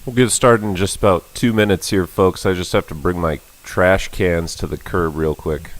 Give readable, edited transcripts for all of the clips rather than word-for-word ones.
We'll get started in just about 2 minutes here, folks. I just have to bring my trash cans to the curb real quick.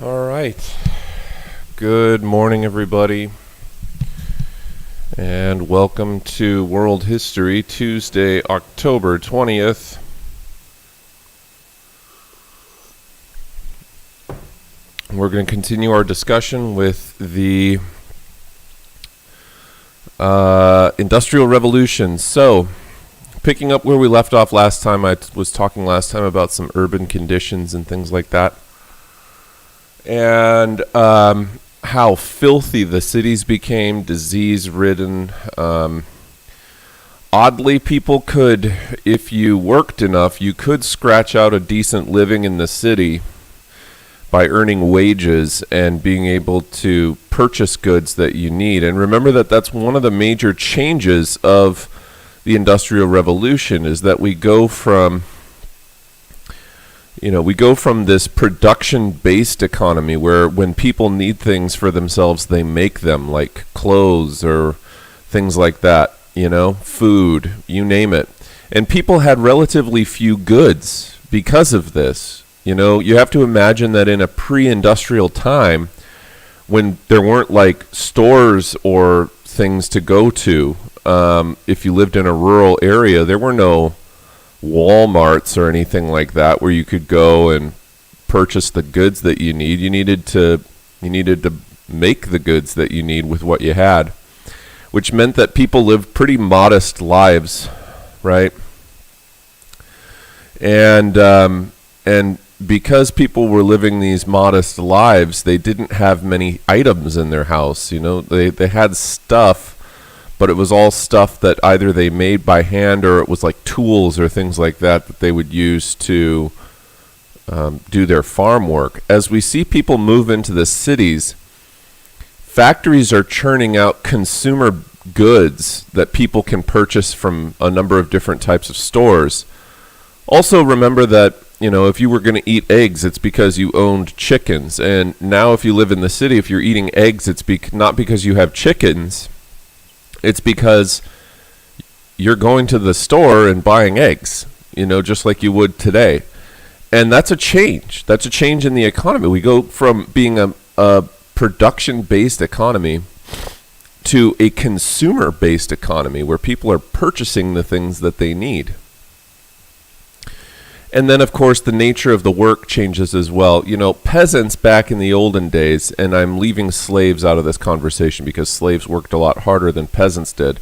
All right. Good morning, everybody, and welcome to World History, Tuesday, October 20th. We're going to continue our discussion with the Industrial Revolution. So, picking up where we left off last time, I was talking last time about some urban conditions and things like that. And how filthy the cities became, disease-ridden. Oddly, people could, if you worked enough, you could scratch out a decent living in the city by earning wages and being able to purchase goods that you need. And remember that that's one of the major changes of the Industrial Revolution, is that we go from this production-based economy where when people need things for themselves, they make them, like clothes or things like that, food, you name it. And people had relatively few goods because of this. You have to imagine that in a pre-industrial time, when there weren't like stores or things to go to, if you lived in a rural area, there were no Walmarts or anything like that where you could go and purchase the goods that you need. You needed to make the goods that you need with what you had, which meant that people lived pretty modest lives, right? And because people were living these modest lives, they didn't have many items in their house. They had stuff, but it was all stuff that either they made by hand or it was like tools or things like that that they would use to do their farm work. As we see people move into the cities, factories are churning out consumer goods that people can purchase from a number of different types of stores. Also remember that if you were going to eat eggs, it's because you owned chickens. And now if you live in the city, if you're eating eggs, it's not because you have chickens. It's because you're going to the store and buying eggs, just like you would today. And that's a change. That's a change in the economy. We go from being a production-based economy to a consumer-based economy where people are purchasing the things that they need. And then, of course, the nature of the work changes as well. Peasants back in the olden days, and I'm leaving slaves out of this conversation because slaves worked a lot harder than peasants did.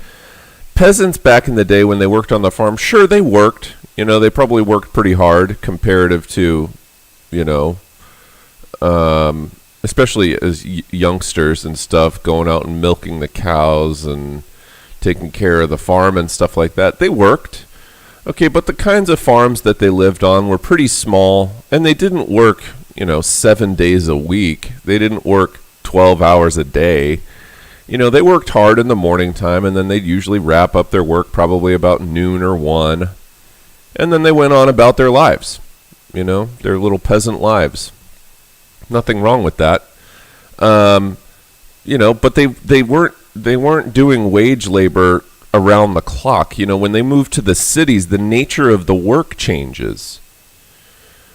Peasants back in the day when they worked on the farm, sure, they worked. They probably worked pretty hard comparative to, especially as youngsters and stuff, going out and milking the cows and taking care of the farm and stuff like that. They worked. Okay, but the kinds of farms that they lived on were pretty small, and they didn't work, 7 days a week. They didn't work 12 hours a day. They worked hard in the morning time, and then they'd usually wrap up their work probably about noon or 1. And then they went on about their lives, their little peasant lives. Nothing wrong with that. But they weren't doing wage labor around the clock. When they move to the cities, the nature of the work changes.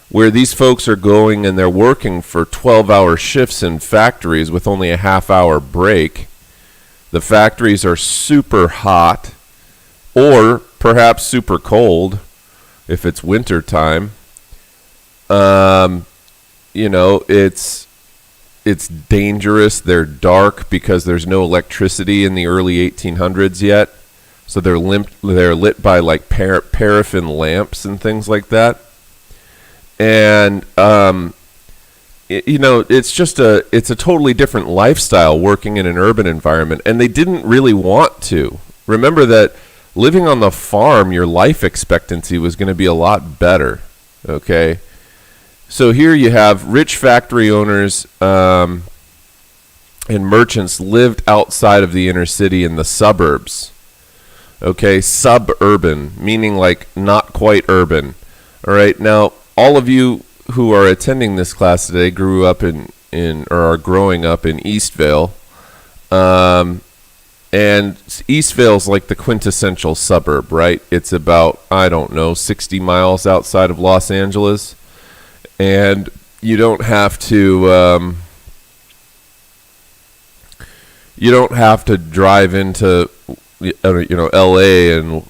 Where these folks are going and they're working for 12-hour shifts in factories with only a half-hour break. The factories are super hot or perhaps super cold if it's winter time. It's dangerous. They're dark because there's no electricity in the early 1800s yet. So they're lit by like paraffin lamps and things like that. And it's a totally different lifestyle working in an urban environment, and they didn't really want to. Remember that living on the farm, your life expectancy was going to be a lot better. Okay, so here you have rich factory owners and merchants lived outside of the inner city in the suburbs. Okay, suburban, meaning like not quite urban. All right, now all of you who are attending this class today grew up or are growing up in Eastvale. And Eastvale's like the quintessential suburb, right? It's about, 60 miles outside of Los Angeles. And you don't have to drive into LA and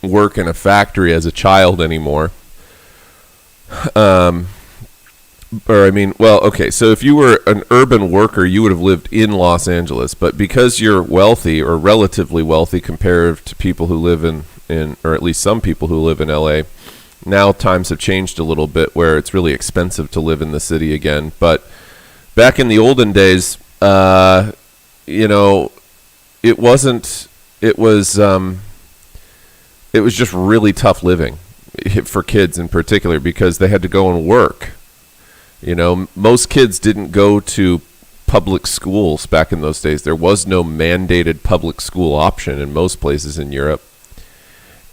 work in a factory as a child anymore. So if you were an urban worker, you would have lived in Los Angeles, but because you're wealthy or relatively wealthy compared to people who live in or at least some people who live in LA, now times have changed a little bit where it's really expensive to live in the city again. But back in the olden days, it was just really tough living for kids in particular because they had to go and work. Most kids didn't go to public schools back in those days. There was no mandated public school option in most places in Europe.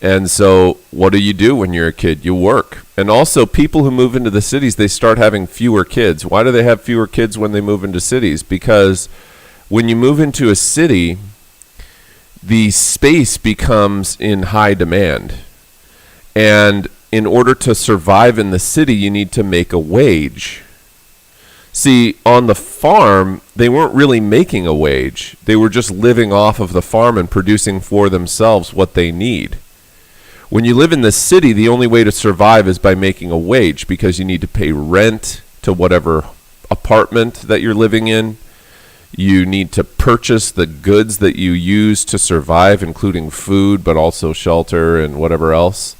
And so what do you do when you're a kid? You work. And also people who move into the cities, they start having fewer kids. Why do they have fewer kids when they move into cities? Because when you move into a city, the space becomes in high demand. And in order to survive in the city, you need to make a wage. See, on the farm, they weren't really making a wage. They were just living off of the farm and producing for themselves what they need. When you live in the city, the only way to survive is by making a wage because you need to pay rent to whatever apartment that you're living in. You need to purchase the goods that you use to survive, including food, but also shelter and whatever else.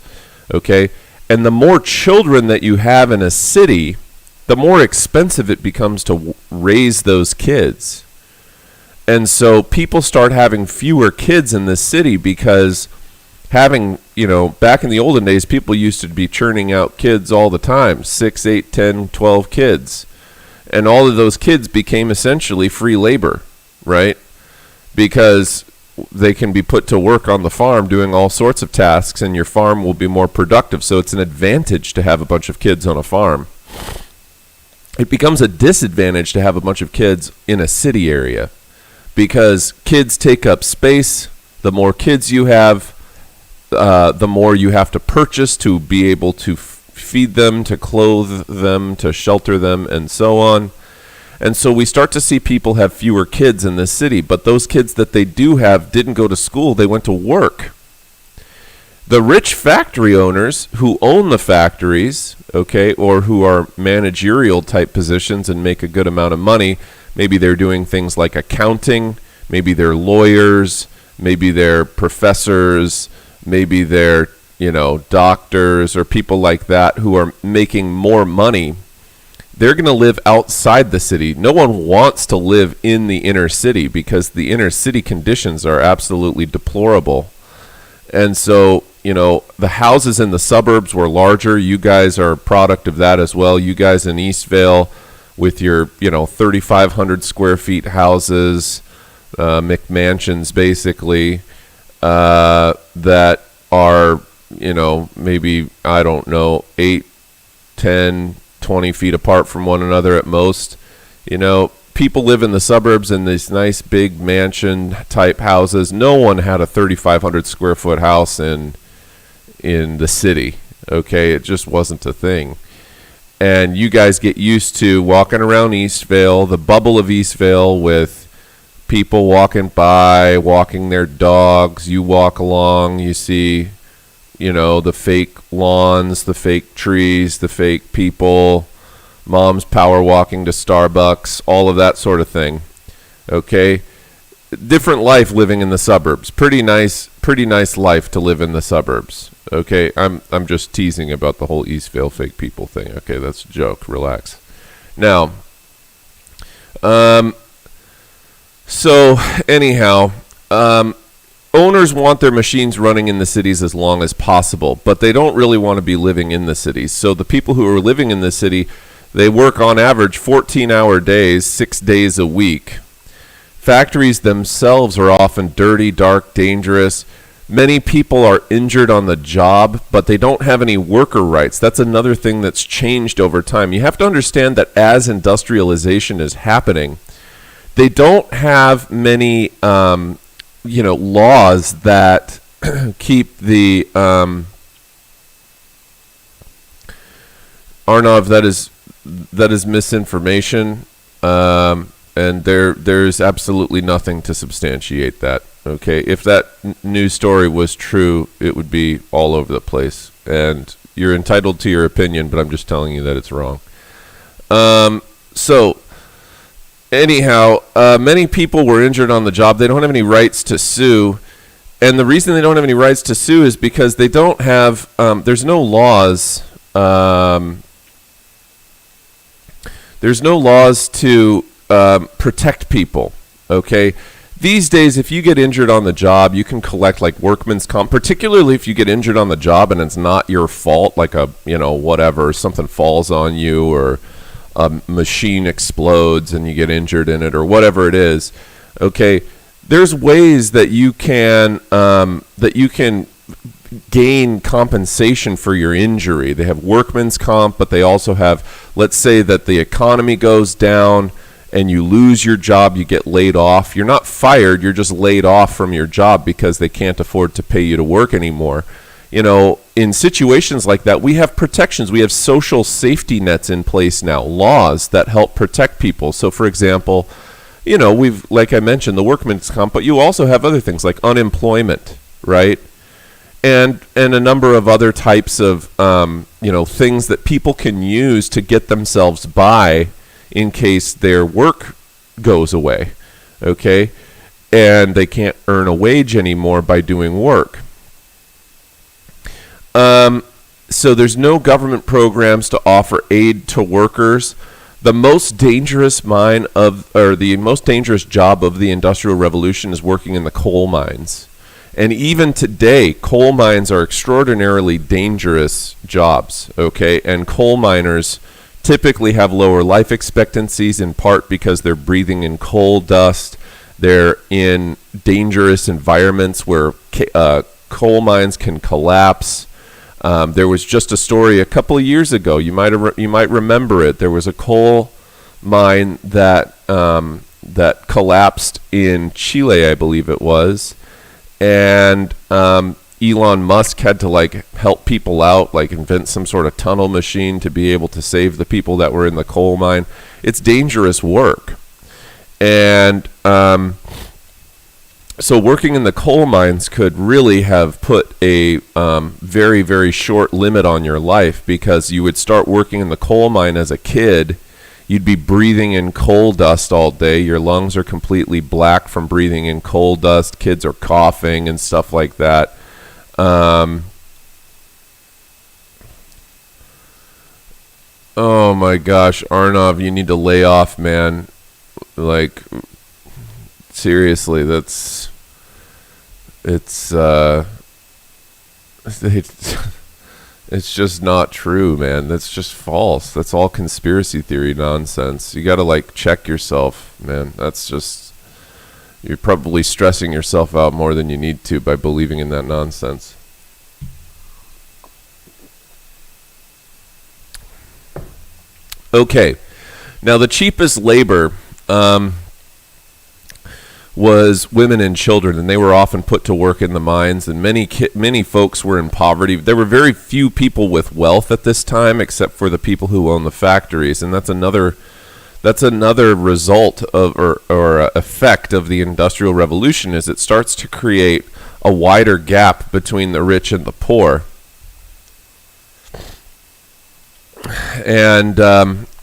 Okay? And the more children that you have in a city, the more expensive it becomes to raise those kids. And so people start having fewer kids in the city because having, back in the olden days, people used to be churning out kids all the time, 6, 8, 10, 12 kids. And all of those kids became essentially free labor, right? Because they can be put to work on the farm doing all sorts of tasks, and your farm will be more productive. So it's an advantage to have a bunch of kids on a farm. It becomes a disadvantage to have a bunch of kids in a city area, because kids take up space. The more kids you have, the more you have to purchase to be able to feed them, to clothe them, to shelter them, and so on. And so we start to see people have fewer kids in this city, but those kids that they do have didn't go to school, they went to work. The rich factory owners who own the factories, okay, or who are managerial type positions and make a good amount of money, maybe they're doing things like accounting, maybe they're lawyers, maybe they're professors, maybe they're, doctors or people like that who are making more money. They're going to live outside the city. No one wants to live in the inner city because the inner city conditions are absolutely deplorable. And so, the houses in the suburbs were larger. You guys are a product of that as well. You guys in Eastvale with your, 3,500 square feet houses, McMansions basically, that are, maybe, 8, 10, 20 feet apart from one another at most. People live in the suburbs in these nice big mansion type houses. No one had a 3,500 square foot house in the city. Okay, it just wasn't a thing. And you guys get used to walking around Eastvale, the bubble of Eastvale, with people walking by, walking their dogs. You walk along, you see the fake lawns, the fake trees, the fake people, moms power walking to Starbucks, all of that sort of thing. Okay? Different life living in the suburbs. Pretty nice life to live in the suburbs. Okay? I'm just teasing about the whole Eastvale fake people thing. Okay, that's a joke. Relax. Now, so anyhow, owners want their machines running in the cities as long as possible, but they don't really want to be living in the cities. So the people who are living in the city, they work on average 14-hour days, 6 days a week. Factories themselves are often dirty, dark, dangerous. Many people are injured on the job, but they don't have any worker rights. That's another thing that's changed over time. You have to understand that as industrialization is happening, they don't have many laws that keep the Arnav, that is misinformation, and there's absolutely nothing to substantiate that. Okay, if that news story was true, it would be all over the place, and you're entitled to your opinion, but I'm just telling you that it's wrong. So anyhow, many people were injured on the job. They don't have any rights to sue. And the reason they don't have any rights to sue is because they don't have, there's no laws. There's no laws to protect people. Okay? These days, if you get injured on the job, you can collect like workman's comp, particularly if you get injured on the job and it's not your fault, like whatever, something falls on you or a machine explodes and you get injured in it or whatever it is. Okay, there's ways that you can gain compensation for your injury. They have workman's comp, but they also have, let's say that the economy goes down and you lose your job, you get laid off. You're not fired, you're just laid off from your job because they can't afford to pay you to work anymore. In situations like that, we have protections. We have social safety nets in place now, laws that help protect people. So, for example, we've, like I mentioned, the workman's comp, but you also have other things like unemployment, right? And a number of other types of, things that people can use to get themselves by in case their work goes away, okay? And they can't earn a wage anymore by doing work. So there's no government programs to offer aid to workers. The most dangerous the most dangerous job of the Industrial Revolution is working in the coal mines. And even today, coal mines are extraordinarily dangerous jobs, okay? And coal miners typically have lower life expectancies, in part because they're breathing in coal dust They're in dangerous environments where coal mines can collapse. There was just a story a couple of years ago. You might remember it. There was a coal mine that that collapsed in Chile, I believe it was, and Elon Musk had to like help people out, like invent some sort of tunnel machine to be able to save the people that were in the coal mine. It's dangerous work, and so working in the coal mines could really have put a very, very short limit on your life, because you would start working in the coal mine as a kid. You'd be breathing in coal dust all day. Your lungs are completely black from breathing in coal dust. Kids are coughing and stuff like that. Oh my gosh, Arnav, you need to lay off, man. Like, seriously, it's it's just not true, man. That's just false. That's all conspiracy theory nonsense. You got to like check yourself, man. That's just, you're probably stressing yourself out more than you need to by believing in that nonsense. Okay, now the cheapest labor was women and children, and they were often put to work in the mines, and many folks were in poverty. There were very few people with wealth at this time, except for the people who own the factories, and that's another result of or effect of the Industrial Revolution, is it starts to create a wider gap between the rich and the poor.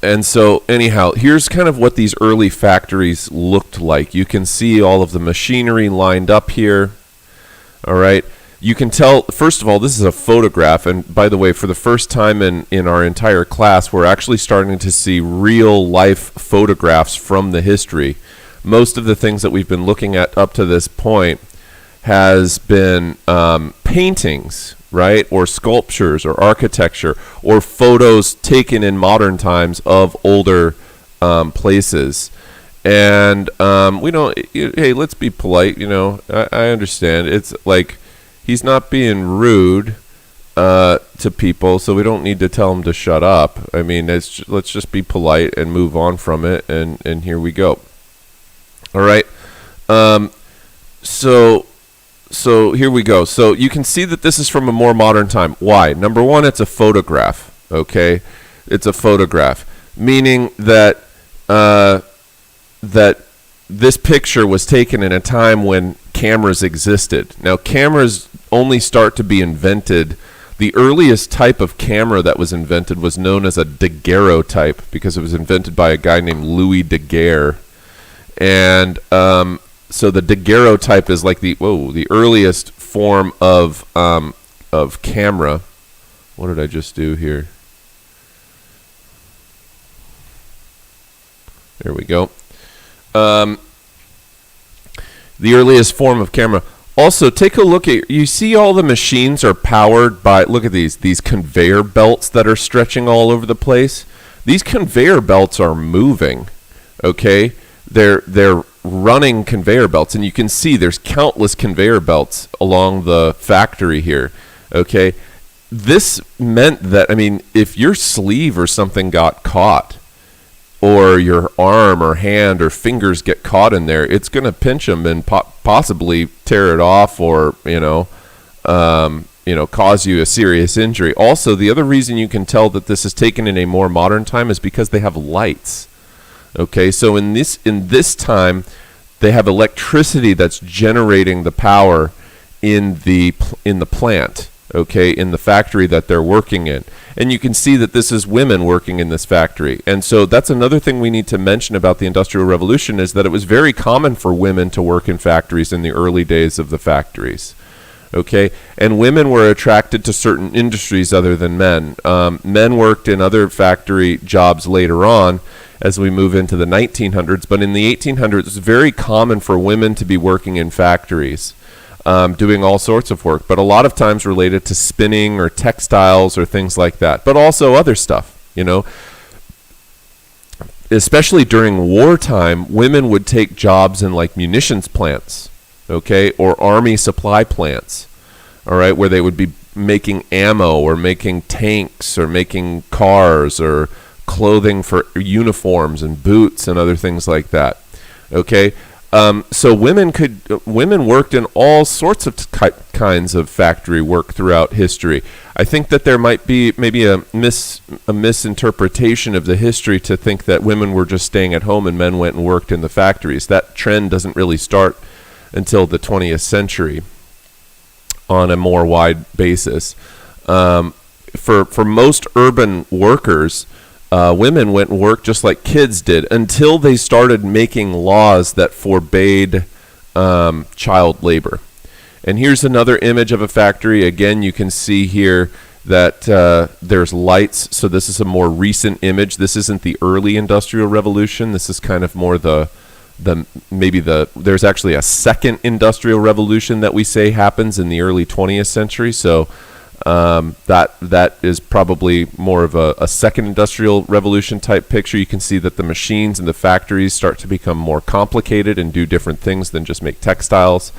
And so anyhow, here's kind of what these early factories looked like. You can see all of the machinery lined up here. All right. You can tell, first of all, this is a photograph. And by the way, for the first time in our entire class, we're actually starting to see real life photographs from the history. Most of the things that we've been looking at up to this point has been paintings, right, or sculptures or architecture or photos taken in modern times of older places. And we don't, hey, let's be polite, I understand. It's like he's not being rude to people, so we don't need to tell him to shut up. I mean, let's just be polite and move on from it, and here we go. All right. So here we go. So you can see that this is from a more modern time. Why? Number one, it's a photograph. Okay, it's a photograph, meaning that that this picture was taken in a time when cameras existed. Now, cameras only start to be invented. The earliest type of camera that was invented was known as a daguerreotype, because it was invented by a guy named Louis Daguerre, and so the daguerreotype is like the earliest form of camera. What did I just do here? There we go. The earliest form of camera. Also, take a look at, you see all the machines are powered by, look at these conveyor belts that are stretching all over the place. These conveyor belts are moving, okay? They're running conveyor belts, and you can see there's countless conveyor belts along the factory here, okay? This meant that, I mean, if your sleeve or something got caught, or your arm or hand or fingers get caught in there, it's going to pinch them and possibly tear it off, or cause you a serious injury. Also, the other reason you can tell that this is taken in a more modern time is because they have lights. Okay, so in this time, they have electricity that's generating the power in the plant. Okay, in the factory that they're working in. And you can see that this is women working in this factory. And so that's another thing we need to mention about the Industrial Revolution, is that it was very common for women to work in factories in the early days of the factories. Okay, and women were attracted to certain industries other than men. Men worked in other factory jobs later on as we move into the 1900s, but in the 1800s, it's very common for women to be working in factories. Doing all sorts of work, but a lot of times related to spinning or textiles or things like that, but also other stuff, especially during wartime, women would take jobs in like munitions plants, okay, or army supply plants, all right, where they would be making ammo or making tanks or making cars or clothing for uniforms and boots and other things like that, okay. So women worked in all sorts of kinds of factory work throughout history. I think that there might be maybe a misinterpretation of the history to think that women were just staying at home and men went and worked in the factories. That trend doesn't really start until the 20th century on a more wide basis. For most urban workers, women went and worked just like kids did until they started making laws that forbade child labor. And here's another image of a factory. Again, you can see here that there's lights. So this is a more recent image. This isn't the early Industrial Revolution. This is kind of more there's actually a second Industrial Revolution that we say happens in the early 20th century. So that is probably more of a second Industrial Revolution type picture. You can see that the machines and the factories start to become more complicated and do different things than just make textiles.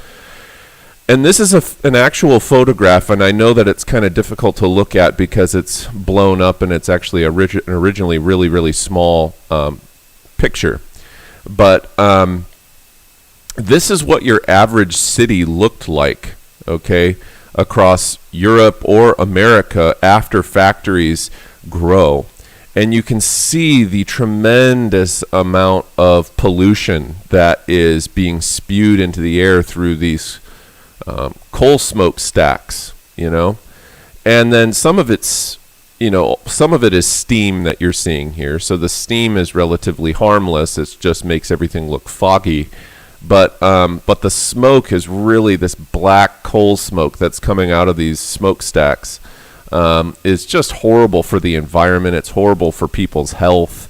And this is an actual photograph, and I know that it's kind of difficult to look at because it's blown up and it's actually an originally really, really small picture. But this is what your average city looked like, okay, across Europe or America after factories grow. And you can see the tremendous amount of pollution that is being spewed into the air through these coal smoke stacks, and then some of it is steam that you're seeing here. So the steam is relatively harmless. It just makes everything look foggy. But the smoke is really this black coal smoke that's coming out of these smokestacks. Is just horrible for the environment. It's horrible for people's health.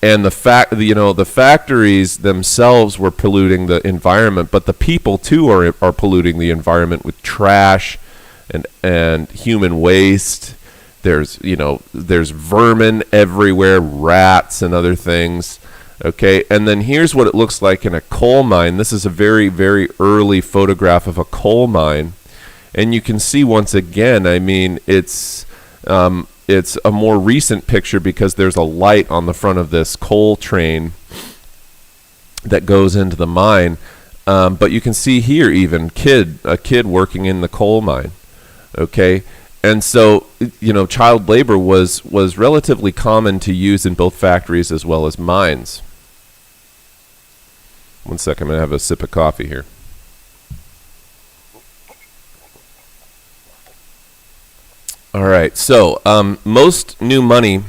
And the factories themselves were polluting the environment, but the people too are polluting the environment with trash and human waste. There's vermin everywhere, rats and other things. Okay, and then here's what it looks like in a coal mine. This is a very, very early photograph of a coal mine. And you can see once again, I mean, it's a more recent picture because there's a light on the front of this coal train that goes into the mine. But you can see here even a kid working in the coal mine. Okay, and so child labor was relatively common to use in both factories as well as mines. One second, I'm going to have a sip of coffee here. All right, so most new money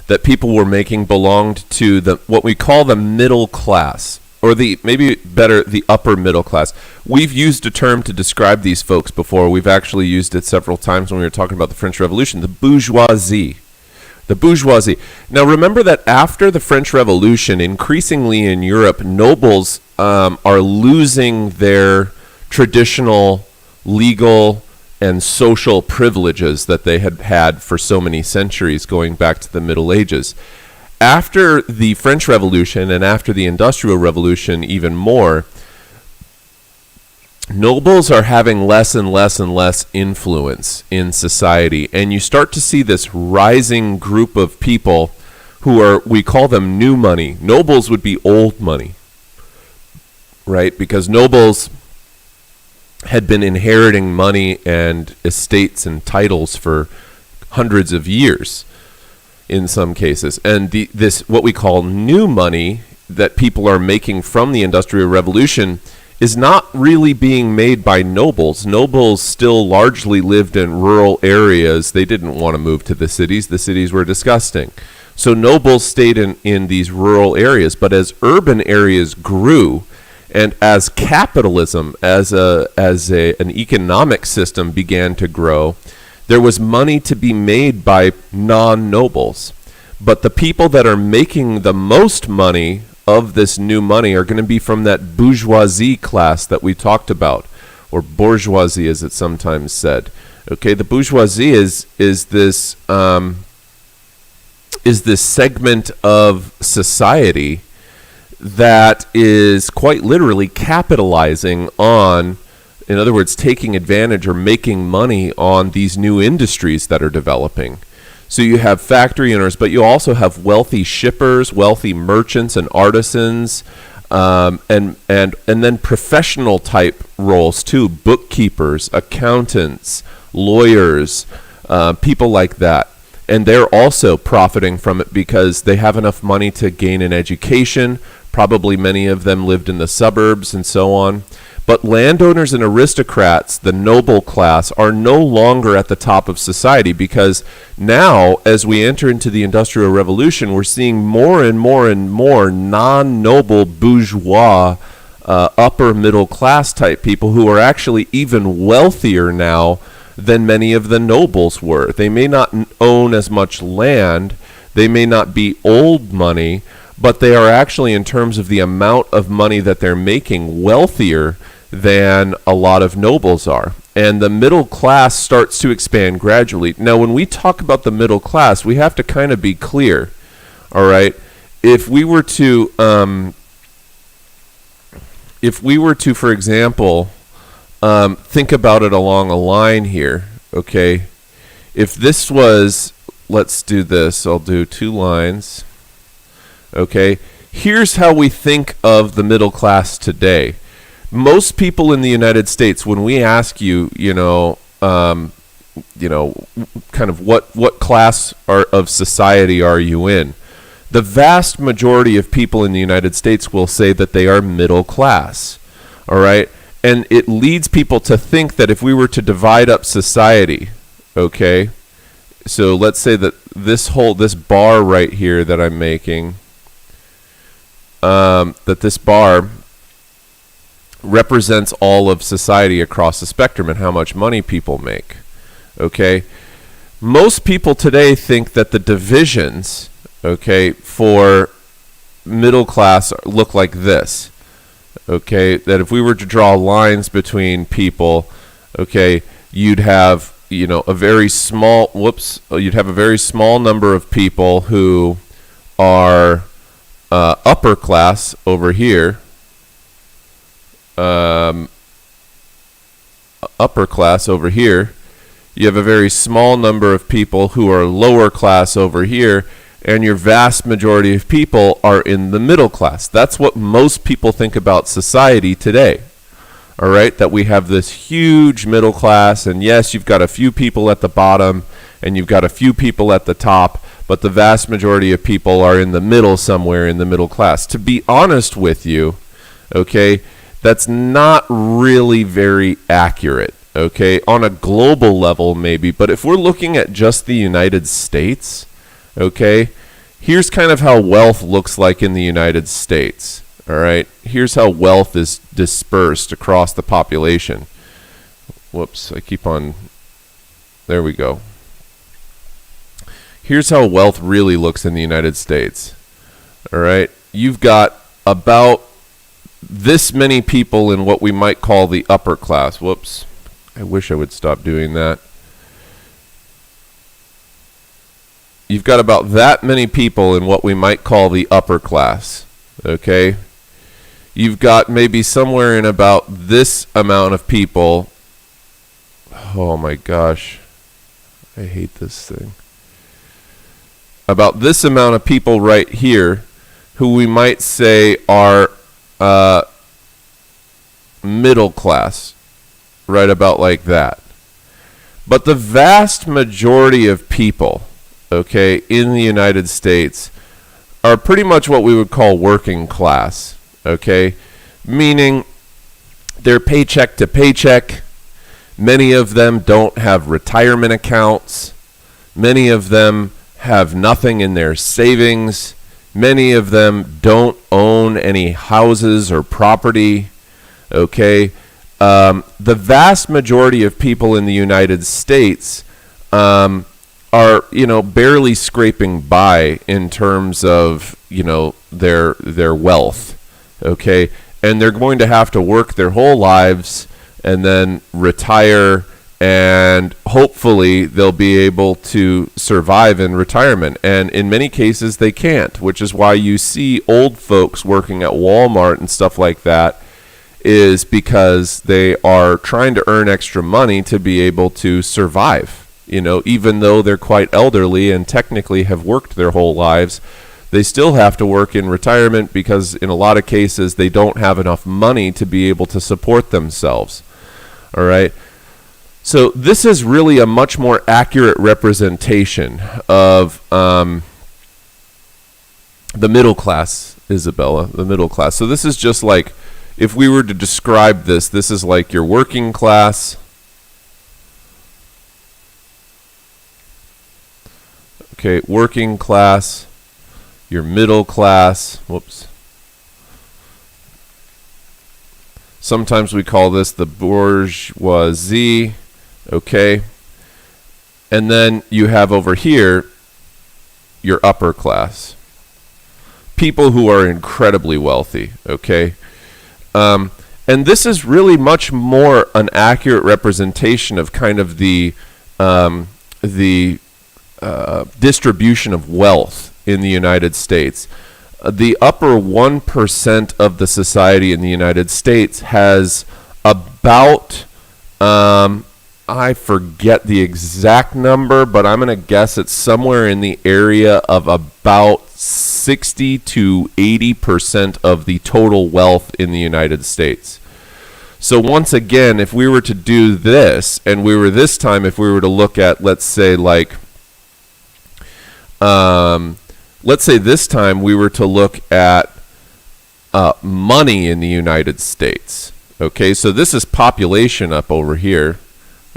that people were making belonged to what we call the middle class, or the upper middle class. We've used a term to describe these folks before. We've actually used it several times when we were talking about the French Revolution, the bourgeoisie. The bourgeoisie. Now remember that after the French Revolution, increasingly in Europe, nobles are losing their traditional legal and social privileges that they had had for so many centuries, going back to the Middle Ages. After the French Revolution and after the Industrial Revolution even more, nobles are having less and less and less influence in society, and you start to see this rising group of people we call them new money. Nobles would be old money, right? Because nobles had been inheriting money and estates and titles for hundreds of years in some cases. And this what we call new money that people are making from the Industrial Revolution is not really being made by nobles. Nobles still largely lived in rural areas. They didn't want to move to the cities. The cities were disgusting. So nobles stayed in these rural areas. But as urban areas grew, and as capitalism, as an economic system began to grow, there was money to be made by non-nobles. But the people that are making the most money of this new money are going to be from that bourgeoisie class that we talked about, or bourgeoisie as it's sometimes said. Okay, the bourgeoisie is is this segment of society that is quite literally capitalizing on, in other words, taking advantage or making money on these new industries that are developing. So you have factory owners, but you also have wealthy shippers, wealthy merchants and artisans, and then professional type roles too, bookkeepers, accountants, lawyers, people like that. And they're also profiting from it because they have enough money to gain an education. Probably many of them lived in the suburbs and so on. But landowners and aristocrats, the noble class, are no longer at the top of society because now, as we enter into the Industrial Revolution, we're seeing more and more and more non-noble bourgeois, upper middle class type people who are actually even wealthier now than many of the nobles were. They may not own as much land, they may not be old money, but they are actually, in terms of the amount of money that they're making, wealthier than a lot of nobles are. And the middle class starts to expand gradually. Now, when we talk about the middle class, we have to kind of be clear, all right? If we were to, for example, think about it along a line here, okay? If this was, let's do this. I'll do 2 lines. Okay, here's how we think of the middle class today. Most people in the United States, when we ask you, kind of what class of society are you in, the vast majority of people in the United States will say that they are middle class. All right, and it leads people to think that if we were to divide up society, okay, so let's say that this bar right here that I'm making, that this bar represents all of society across the spectrum and how much money people make. Okay, most people today think that the divisions, okay, for middle class look like this. Okay, that if we were to draw lines between people, okay, you'd have a very small number of people who are upper class over here, upper class over here. You have a very small number of people who are lower class over here, and your vast majority of people are in the middle class. That's what most people think about society today. All right, that we have this huge middle class, and yes, you've got a few people at the bottom, and you've got a few people at the top, but the vast majority of people are in the middle, somewhere in the middle class. To be honest with you, okay, that's not really very accurate, okay, on a global level maybe, but if we're looking at just the United States, okay, here's kind of how wealth looks like in the United States, all right? Here's how wealth is dispersed across the population. Whoops, there we go. Here's how wealth really looks in the United States. All right, you've got about this many people in what we might call the upper class. Whoops, I wish I would stop doing that. You've got about that many people in what we might call the upper class. Okay, you've got maybe somewhere in about this amount of people. Oh my gosh, I hate this thing. About this amount of people right here who we might say are middle class, right about like that. But the vast majority of people, okay, in the United States are pretty much what we would call working class, okay, meaning they're paycheck to paycheck. Many of them don't have retirement accounts. Many of them have nothing in their savings. Many of them don't own any houses or property, okay? The vast majority of people in the United States are, barely scraping by in terms of, their wealth, okay? And they're going to have to work their whole lives and then retire and hopefully they'll be able to survive in retirement. And in many cases they can't, which is why you see old folks working at Walmart and stuff like that, is because they are trying to earn extra money to be able to survive. Even though they're quite elderly and technically have worked their whole lives, they still have to work in retirement because in a lot of cases they don't have enough money to be able to support themselves. All right. So this is really a much more accurate representation of the middle class, Isabella, the middle class. So this is just like, if we were to describe this, this is like your working class. Okay, working class, your middle class. Whoops. Sometimes we call this the bourgeoisie. Okay. And then you have over here your upper class. People who are incredibly wealthy. Okay. And this is really much more an accurate representation of kind of the distribution of wealth in the United States. The upper 1% of the society in the United States has about, I forget the exact number, but I'm going to guess it's somewhere in the area of about 60 to 80% of the total wealth in the United States. So once again, if we were to do this, and we were this time, if we were to look at, let's say this time we were to look at money in the United States. Okay, so this is population up over here.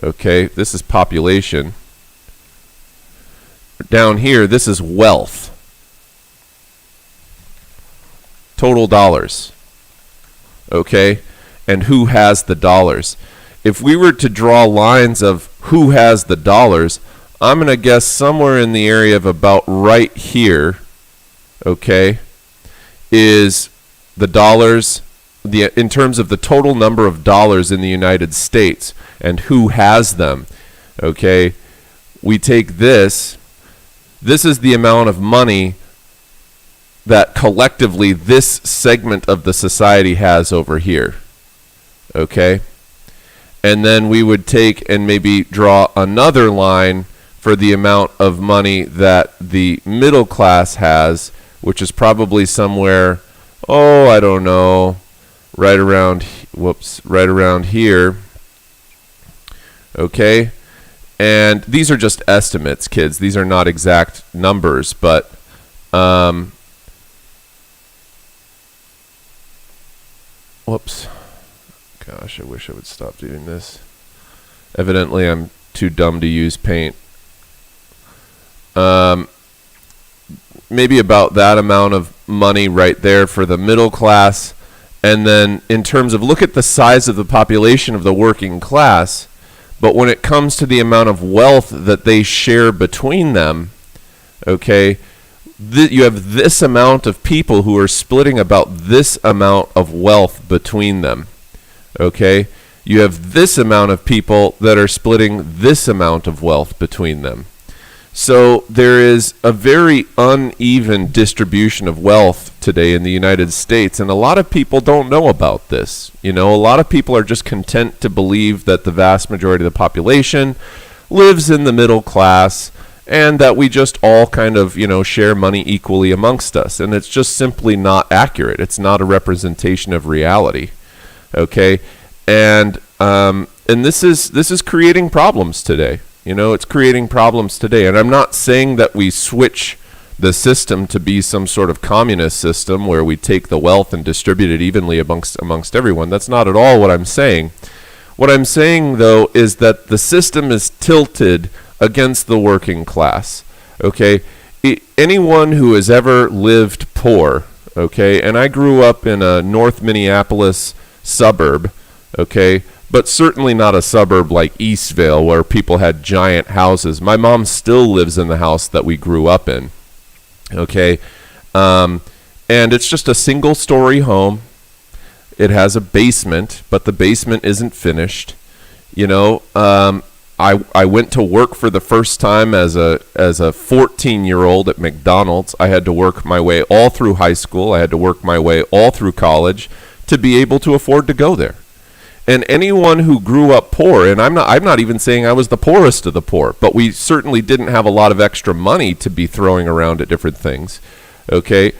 Okay, this is population. Down here, this is wealth. Total dollars. Okay, and who has the dollars? If we were to draw lines of who has the dollars, I'm going to guess somewhere in the area of about right here, okay, is the dollars, in terms of the total number of dollars in the United States and who has them. Okay, we take this is the amount of money that collectively this segment of the society has over here. Okay, and then we would take and maybe draw another line for the amount of money that the middle class has, which is probably somewhere, I don't know, right around here. Okay, and these are just estimates, kids. These are not exact numbers, but whoops. Gosh, I wish I would stop doing this. Evidently, I'm too dumb to use paint. Maybe about that amount of money right there for the middle class. And then in terms of, look at the size of the population of the working class, but when it comes to the amount of wealth that they share between them, okay, you have this amount of people who are splitting about this amount of wealth between them. Okay, you have this amount of people that are splitting this amount of wealth between them. So there is a very uneven distribution of wealth today in the United States, and a lot of people don't know about this. A lot of people are just content to believe that the vast majority of the population lives in the middle class and that we just all kind of, share money equally amongst us. And it's just simply not accurate. It's not a representation of reality. Okay? And this is creating problems today. It's creating problems today. And I'm not saying that we switch the system to be some sort of communist system where we take the wealth and distribute it evenly amongst everyone. That's not at all what I'm saying. What I'm saying, though, is that the system is tilted against the working class. Okay? Anyone who has ever lived poor, okay, and I grew up in a North Minneapolis suburb, okay, but certainly not a suburb like Eastvale where people had giant houses. My mom still lives in the house that we grew up in. Okay, and it's just a single-story home. It has a basement, but the basement isn't finished. I went to work for the first time as a 14-year-old at McDonald's. I had to work my way all through high school. I had to work my way all through college to be able to afford to go there. And anyone who grew up poor, and I'm not even saying I was the poorest of the poor, but we certainly didn't have a lot of extra money to be throwing around at different things. Okay,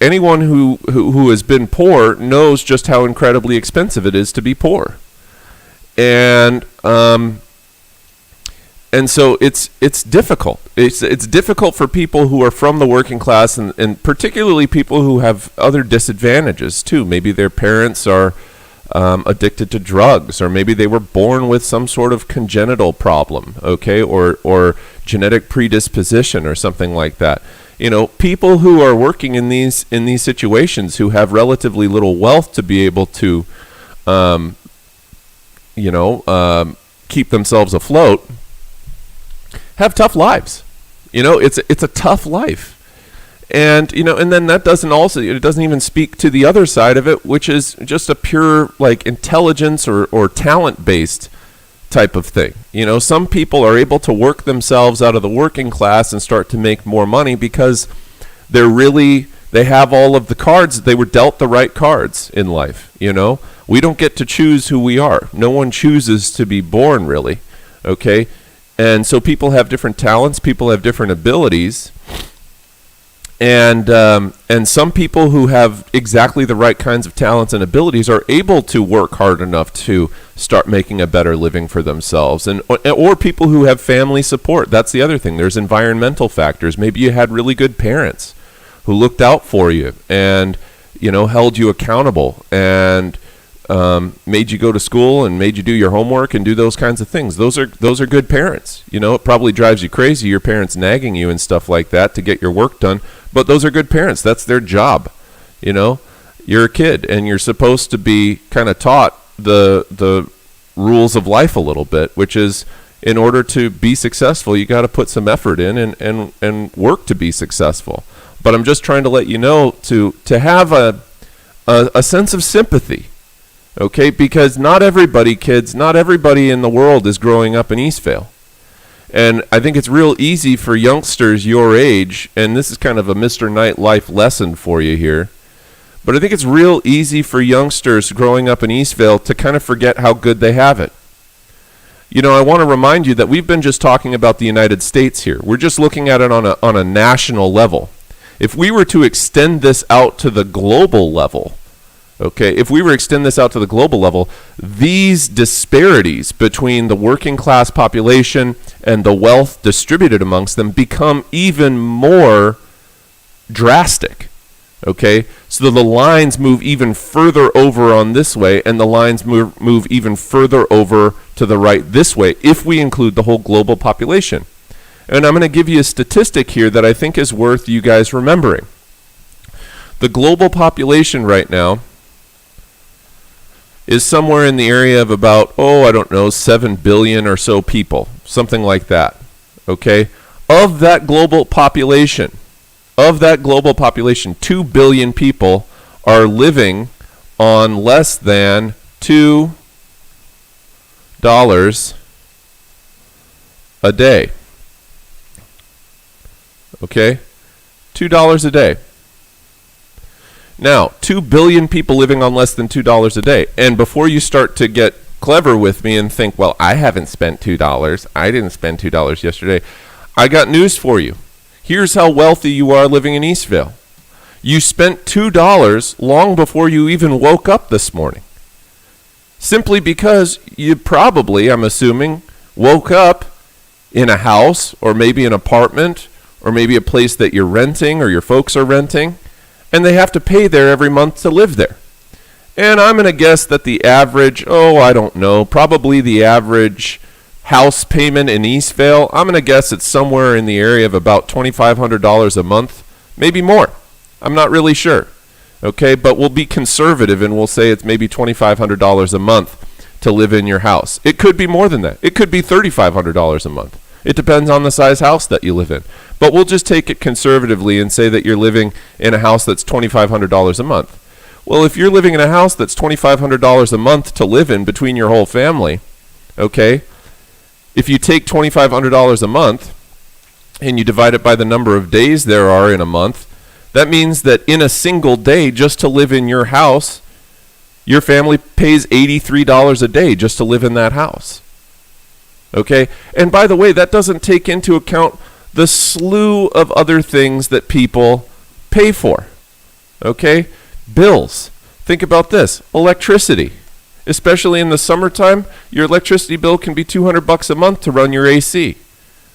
anyone who has been poor knows just how incredibly expensive it is to be poor, and so it's difficult. It's difficult for people who are from the working class, and particularly people who have other disadvantages too. Maybe their parents are addicted to drugs, or maybe they were born with some sort of congenital problem, okay, or genetic predisposition or something like that. People who are working in these situations, who have relatively little wealth to be able to, keep themselves afloat, have tough lives. It's a tough life. And then that it doesn't even speak to the other side of it, which is just a pure intelligence or talent based type of thing. Some people are able to work themselves out of the working class and start to make more money because they have all of the cards. They were dealt the right cards in life. We don't get to choose who we are. No one chooses to be born, really. Okay. And so people have different talents, people have different abilities, and some people who have exactly the right kinds of talents and abilities are able to work hard enough to start making a better living for themselves, or people who have family support. That's the other thing. There's environmental factors. Maybe you had really good parents who looked out for you and held you accountable and made you go to school and made you do your homework and do those kinds of things. Those are good parents. It probably drives you crazy, your parents nagging you and stuff like that to get your work done, but those are good parents. That's their job. You're a kid and you're supposed to be kind of taught the rules of life a little bit, which is, in order to be successful, you got to put some effort in and work to be successful. But I'm just trying to let you know to have a sense of sympathy. Okay, because not everybody in the world is growing up in Eastvale. And I think it's real easy for youngsters your age, and this is kind of a Mr. Knight life lesson for you here, but I think it's real easy for youngsters growing up in Eastvale to kind of forget how good they have it. I want to remind you that we've been just talking about the United States here. We're just looking at it on a national level. If we were to extend this out to the global level, if we were to extend this out to the global level, these disparities between the working class population and the wealth distributed amongst them become even more drastic. So the lines move even further over on this way, and the lines move even further over to the right this way, if we include the whole global population. And I'm going to give you a statistic here that I think is worth you guys remembering. The global population right now is somewhere in the area of about, 7 billion or so people, something like that. Of that global population, 2 billion people are living on less than $2 a day. $2 a day. Now, 2 billion people living on less than $2 a day. And before you start to get clever with me and think, well, I haven't spent $2. I didn't spend $2 yesterday. I got news for you. Here's how wealthy you are living in Eastvale. You spent $2 long before you even woke up this morning. Simply because you probably, I'm assuming, woke up in a house or maybe an apartment or maybe a place that you're renting or your folks are renting, and they have to pay there every month to live there. And I'm going to guess that the average, probably the average house payment in Eastvale, I'm going to guess it's somewhere in the area of about $2,500 a month, maybe more. I'm not really sure. But we'll be conservative and we'll say it's maybe $2,500 a month to live in your house. It could be more than that. It could be $3,500 a month. It depends on the size house that you live in. But we'll just take it conservatively and say that you're living in a house that's $2,500 a month. Well, if you're living in a house that's $2,500 a month to live in between your whole family, okay, if you take $2,500 a month and you divide it by the number of days there are in a month, that means that in a single day, just to live in your house, your family pays $83 a day just to live in that house. Okay? And by the way, that doesn't take into account the slew of other things that people pay for. Okay? Bills. Think about this. Electricity. Especially in the summertime, your electricity bill can be $200 a month to run your AC.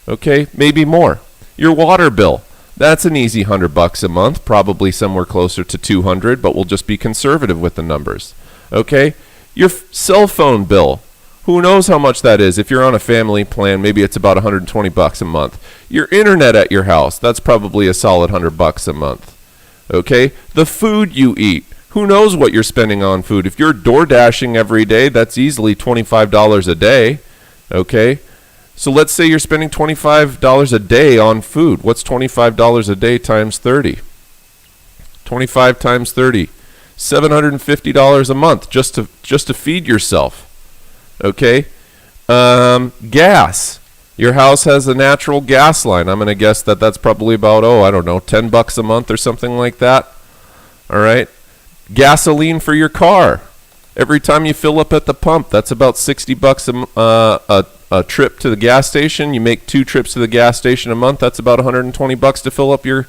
Okay? Maybe more. Your water bill. That's an easy $100 a month, probably somewhere closer to $200, but we'll just be conservative with the numbers. Okay? Your cell phone bill. Who knows how much that is? If you're on a family plan, maybe it's about $120 a month. Your internet at your house, that's probably a solid $100 a month. Okay? The food you eat. Who knows what you're spending on food? If you're door dashing every day, that's easily $25 a day. Okay? So let's say you're spending $25 a day on food. What's $25 a day times 30? 25 times 30. $750 a month just to feed yourself. Okay? Gas. Your house has a natural gas line. I'm going to guess that that's probably about, $10 a month or something like that. All right? Gasoline for your car. Every time you fill up at the pump, that's about $60 a trip to the gas station. You make 2 trips to the gas station a month. That's about $120 to fill up your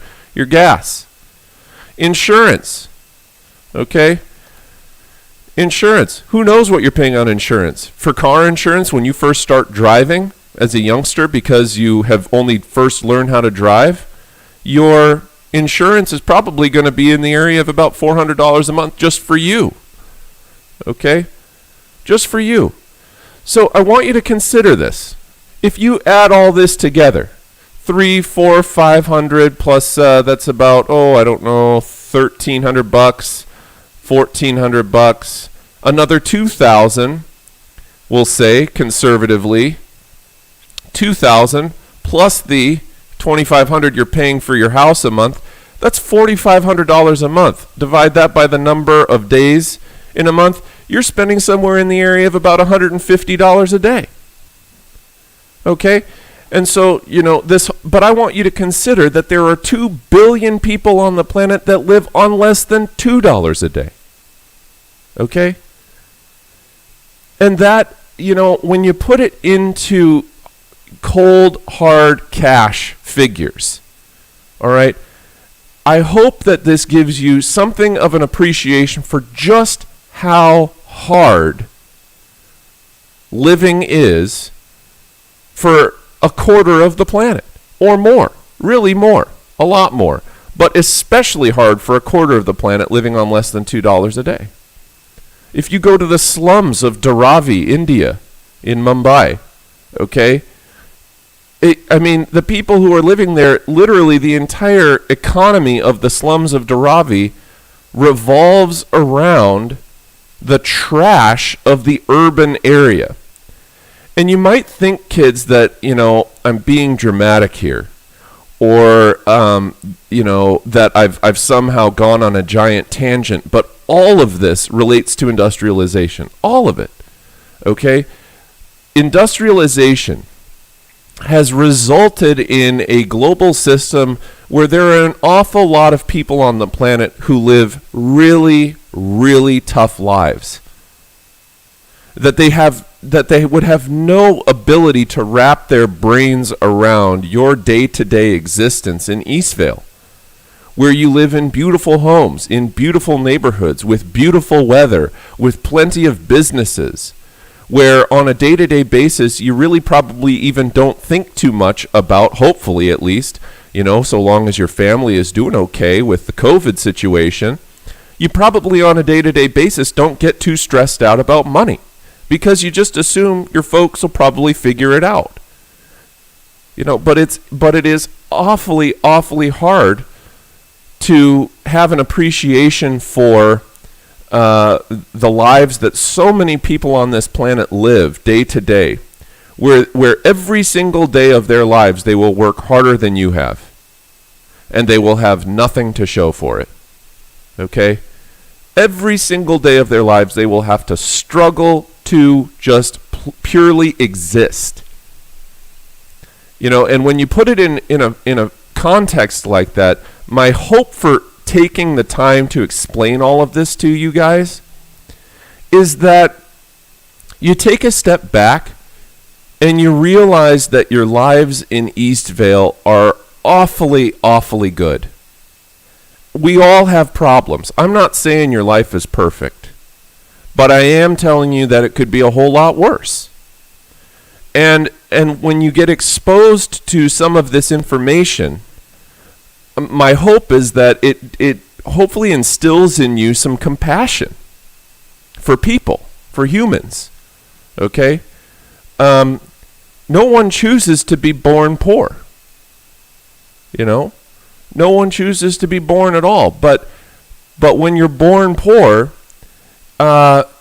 gas. Insurance. Okay? Insurance. Who knows what you're paying on insurance? For car insurance, when you first start driving as a youngster, because you have only first learned how to drive, your insurance is probably going to be in the area of about $400 a month just for you. Okay? Just for you. So I want you to consider this. If you add all this together, 300, 400, 500 plus that's about $1,300, $1,400, another 2,000, we'll say conservatively, 2,000 plus the $2,500 you're paying for your house a month. That's $4,500 a month. Divide that by the number of days in a month. You're spending somewhere in the area of about $150 a day. Okay? And so, but I want you to consider that there are 2 billion people on the planet that live on less than $2 a day. Okay? And that, when you put it into cold, hard cash figures, all right, I hope that this gives you something of an appreciation for just how hard living is for a quarter of the planet, or more, really more, a lot more, but especially hard for a quarter of the planet living on less than $2 a day. If you go to the slums of Dharavi, India, in Mumbai, okay, the people who are living there, literally the entire economy of the slums of Dharavi revolves around the trash of the urban area. And you might think, kids, that, I'm being dramatic here, or, that I've somehow gone on a giant tangent, but all of this relates to industrialization. All of it. Okay? Industrialization has resulted in a global system where there are an awful lot of people on the planet who live really, really tough lives. That they would have no ability to wrap their brains around your day-to-day existence in Eastvale, where you live in beautiful homes, in beautiful neighborhoods, with beautiful weather, with plenty of businesses, where on a day-to-day basis, you really probably even don't think too much about, hopefully at least, so long as your family is doing okay with the COVID situation, you probably on a day-to-day basis don't get too stressed out about money, because you just assume your folks will probably figure it out. But it is awfully, awfully hard to have an appreciation for the lives that so many people on this planet live day to day, where every single day of their lives they will work harder than you have, and they will have nothing to show for it. Okay? Every single day of their lives, they will have to struggle to just purely exist. And when you put it in a context like that, my hope for taking the time to explain all of this to you guys is that you take a step back and you realize that your lives in Eastvale are awfully, awfully good. We all have problems. I'm not saying your life is perfect, but I am telling you that it could be a whole lot worse. And when you get exposed to some of this information, my hope is that it hopefully instills in you some compassion for people, for humans. Okay? No one chooses to be born poor. No one chooses to be born at all. But when you're born poor,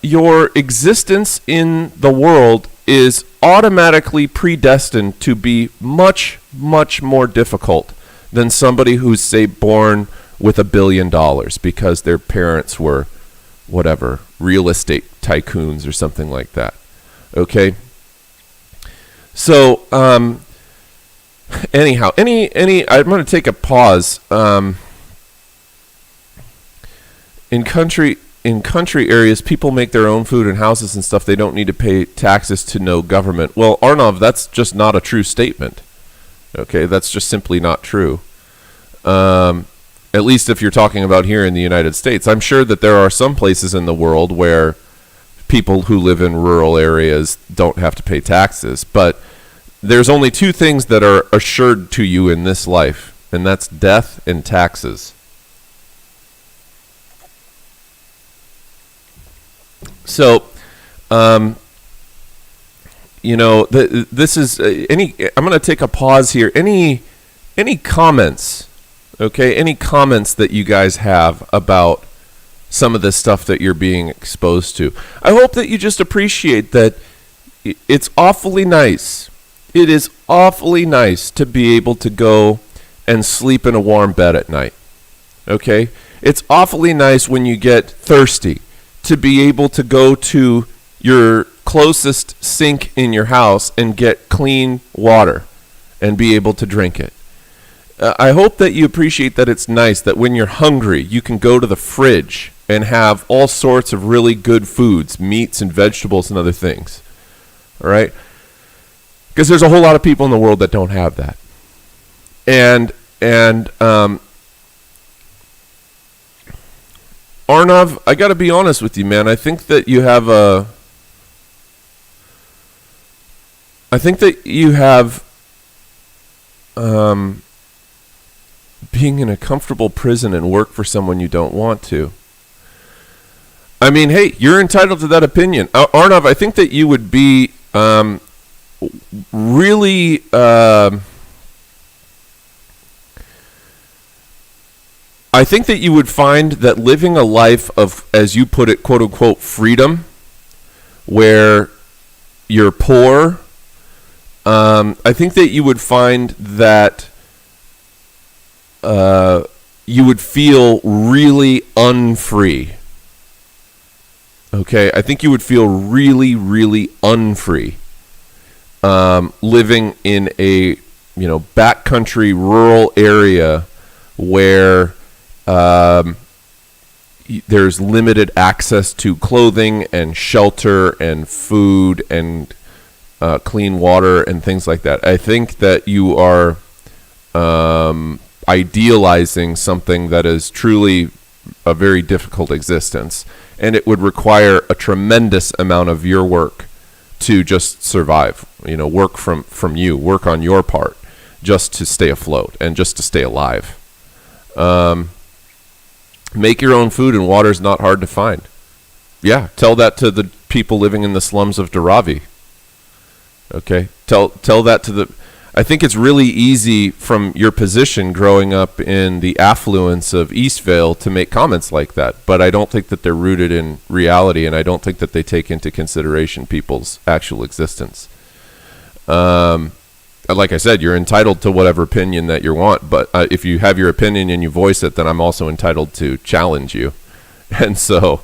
your existence in the world is automatically predestined to be much, much more difficult than somebody who's, say, born with $1 billion because their parents were, whatever, real estate tycoons or something like that. Okay? So, anyhow, I'm going to take a pause. In country areas, people make their own food in houses and stuff. They don't need to pay taxes to no government. Well, Arnav, that's just not a true statement. Okay, that's just simply not true. At least if you're talking about here in the United States. I'm sure that there are some places in the world where people who live in rural areas don't have to pay taxes. But there's only two things that are assured to you in this life, and that's death and taxes. So, this is I'm going to take a pause here. Any comments? Okay, any comments that you guys have about some of this stuff that you're being exposed to? I hope that you just appreciate that it's awfully nice. It is awfully nice to be able to go and sleep in a warm bed at night. Okay? It's awfully nice when you get thirsty to be able to go to your closest sink in your house and get clean water and be able to drink it. I hope that you appreciate that it's nice that when you're hungry, you can go to the fridge and have all sorts of really good foods, meats and vegetables and other things. All right? Because there's a whole lot of people in the world that don't have that. And Arnav, I got to be honest with you, man. I think that you have being in a comfortable prison and work for someone you don't want to. I mean, hey, you're entitled to that opinion. Arnav, I think that you would be really I think that you would find that living a life of, as you put it, quote unquote, freedom, where you're poor, I think that you would find that you would feel really unfree. Okay, I think you would feel really, really unfree living in a backcountry rural area where there's limited access to clothing and shelter and food and clean water and things like that. I think that you are idealizing something that is truly a very difficult existence, and it would require a tremendous amount of your work to just survive. Work from you, work on your part, just to stay afloat and just to stay alive. Make your own food, and water's not hard to find. Yeah, tell that to the people living in the slums of Dharavi. Okay, tell that to the. I think it's really easy from your position growing up in the affluence of Eastvale to make comments like that, but I don't think that they're rooted in reality, and I don't think that they take into consideration people's actual existence. Like I said, you're entitled to whatever opinion that you want, but if you have your opinion and you voice it, then I'm also entitled to challenge you And so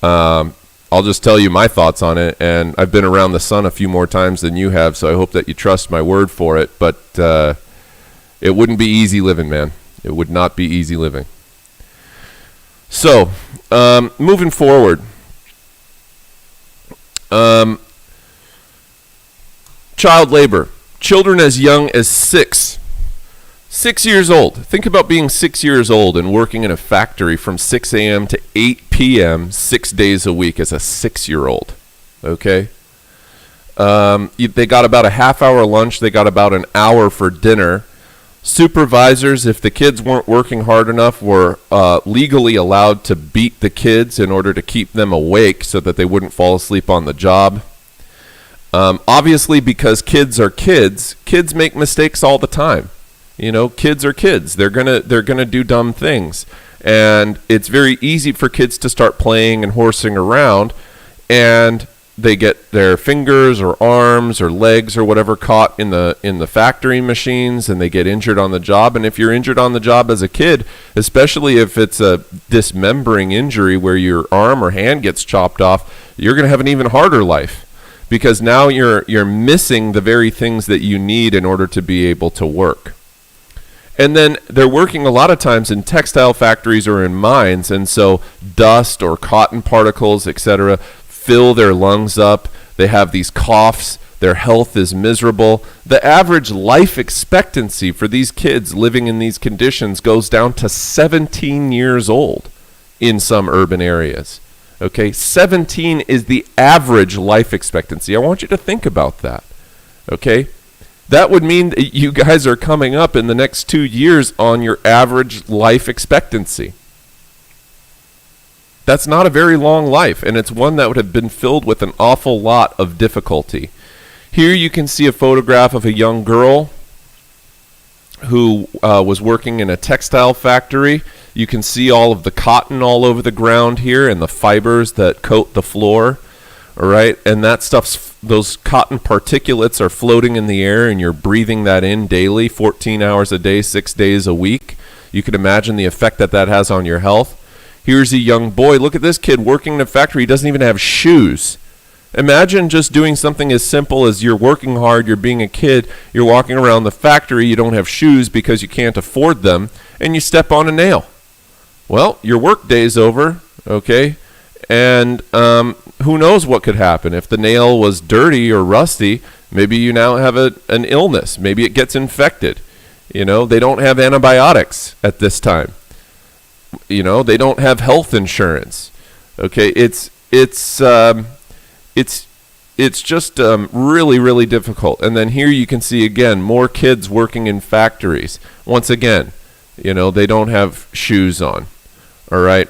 I'll just tell you my thoughts on it. And I've been around the sun a few more times than you have, so I hope that you trust my word for it. But it wouldn't be easy living, man. It would not be easy living. So, moving forward. Child labor. Children as young as 6 years old. Think about being 6 years old and working in a factory from 6 a.m. to 8 p.m. 6 days a week as a 6-year-old. Okay? They got about a half-hour lunch. They got about an hour for dinner. Supervisors, if the kids weren't working hard enough, were legally allowed to beat the kids in order to keep them awake so that they wouldn't fall asleep on the job. Obviously, because kids are kids make mistakes all the time. You know, kids are kids. They're gonna do dumb things, and it's very easy for kids to start playing and horsing around, and they get their fingers or arms or legs or whatever caught in the factory machines, and they get injured on the job. And if you're injured on the job as a kid, especially if it's a dismembering injury where your arm or hand gets chopped off, you're gonna have an even harder life. Because now you're missing the very things that you need in order to be able to work. And then they're working a lot of times in textile factories or in mines, and so dust or cotton particles, etc., fill their lungs up. They have these coughs. Their health is miserable. The average life expectancy for these kids living in these conditions goes down to 17 years old in some urban areas. Okay, 17 is the average life expectancy. I want you to think about that. Okay, that would mean that you guys are coming up in the next 2 years on your average life expectancy. That's not a very long life, and it's one that would have been filled with an awful lot of difficulty. Here you can see a photograph of a young girl who was working in a textile factory. You can see all of the cotton all over the ground here and the fibers that coat the floor, all right? And that stuff's, those cotton particulates are floating in the air, and you're breathing that in daily, 14 hours a day, 6 days a week. You can imagine the effect that that has on your health. Here's a young boy. Look at this kid working in a factory. He doesn't even have shoes. Imagine just doing something as simple as you're working hard, you're being a kid, you're walking around the factory, you don't have shoes because you can't afford them, and you step on a nail. Well, your work day's over, okay? And who knows what could happen. If the nail was dirty or rusty, maybe you now have an illness. Maybe it gets infected. You know, they don't have antibiotics at this time. You know, they don't have health insurance. Okay, it's just really, really difficult. And then here you can see, again, more kids working in factories. Once again, you know, they don't have shoes on. All right.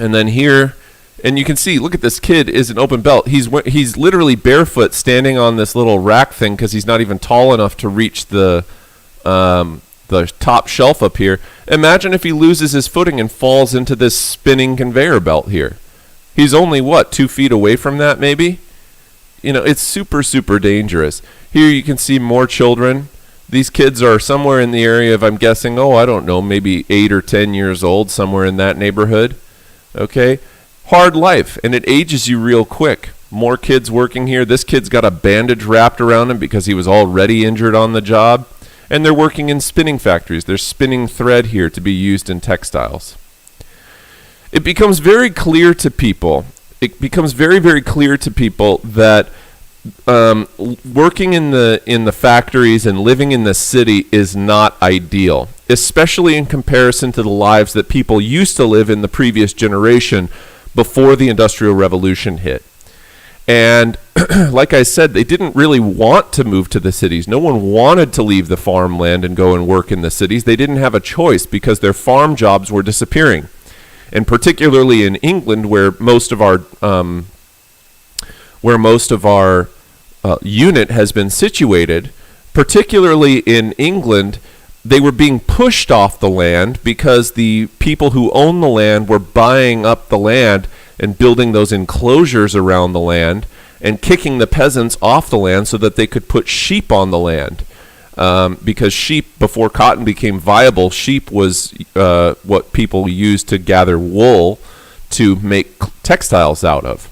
And then here, and you can see, look at this kid is an open belt. He's literally barefoot standing on this little rack thing because he's not even tall enough to reach the top shelf up here. Imagine if he loses his footing and falls into this spinning conveyor belt here. He's only, 2 feet away from that, maybe? You know, it's super, super dangerous. Here you can see more children. These kids are somewhere in the area of, I'm guessing, I don't know, maybe 8 or 10 years old, somewhere in that neighborhood. Okay? Hard life, and it ages you real quick. More kids working here. This kid's got a bandage wrapped around him because he was already injured on the job. And they're working in spinning factories. They're spinning thread here to be used in textiles. It becomes very clear to people. It becomes very, very clear to people that working in the factories and living in the city is not ideal, especially in comparison to the lives that people used to live in the previous generation before the Industrial Revolution hit. And like I said, they didn't really want to move to the cities. No one wanted to leave the farmland and go and work in the cities. They didn't have a choice because their farm jobs were disappearing. And particularly in England, where most of our unit has been situated, particularly in England, they were being pushed off the land because the people who own the land were buying up the land and building those enclosures around the land and kicking the peasants off the land so that they could put sheep on the land. Because sheep, before cotton became viable, sheep was what people used to gather wool. to make textiles out of.